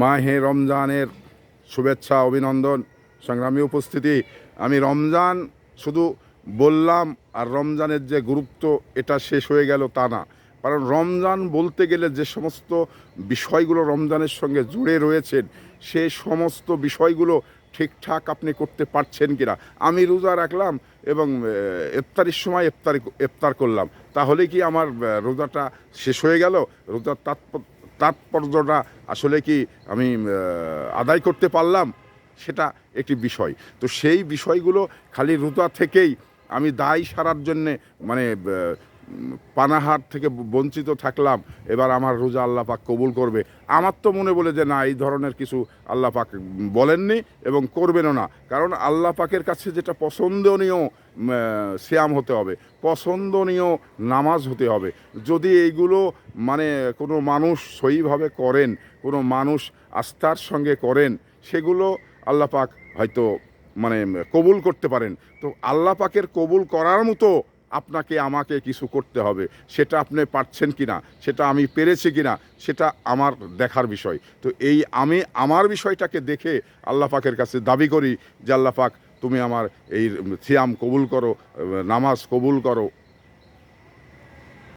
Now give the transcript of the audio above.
মাহে রমজানের শুভেচ্ছা অভিনন্দন সংগ্রামী উপস্থিতি। আমি রমজান শুধু বললাম আর রমজানের যে গুরুত্ব এটা শেষ হয়ে গেল তা না, কারণ রমজান বলতে গেলে যে সমস্ত বিষয়গুলো রমজানের সঙ্গে জুড়ে রয়েছেন সে সমস্ত বিষয়গুলো ঠিকঠাক আপনি করতে পারছেন কিনা। আমি রোজা রাখলাম এবং ইফতারির সময় ইফতার করলাম, তাহলে কি আমার রোজাটা শেষ হয়ে গেল? রোজার তাৎপর্যটা আসলে কি আমি আদায় করতে পারলাম? সেটা একটি বিষয়। তো সেই বিষয়গুলো খালি রোজা থেকেই আমি দায় সারার জন্যে মানে পানাহার থেকে বঞ্চিত থাকলাম, এবার আমার রোজা আল্লাহ পাক কবুল করবে, আমার তো মনে বলে যে না, এই ধরনের কিছু আল্লাহ পাক বলেননি এবং করবেনও না। কারণ আল্লাহ পাকের কাছে যেটা পছন্দনীয় সিয়াম হতে হবে, পছন্দনীয় নামাজ হতে হবে। যদি এইগুলো মানে কোনো মানুষ সহিভাবে করেন, কোনো মানুষ আস্থার সঙ্গে করেন, সেগুলো আল্লাহ পাক হয়তো মানে কবুল করতে পারেন। তো আল্লাহ পাকের কবুল করার মতো আপনাকে আমাকে কিছু করতে হবে, সেটা আপনি পারছেন কি না, সেটা আমি পেরেছি কি না, সেটা আমার দেখার বিষয়। তো আমি আমার বিষয়টাকে দেখে আল্লাহ পাকের কাছে দাবি করি যে আল্লাহ পাক তুমি আমার এই সিয়াম কবুল করো, নামাজ কবুল করো,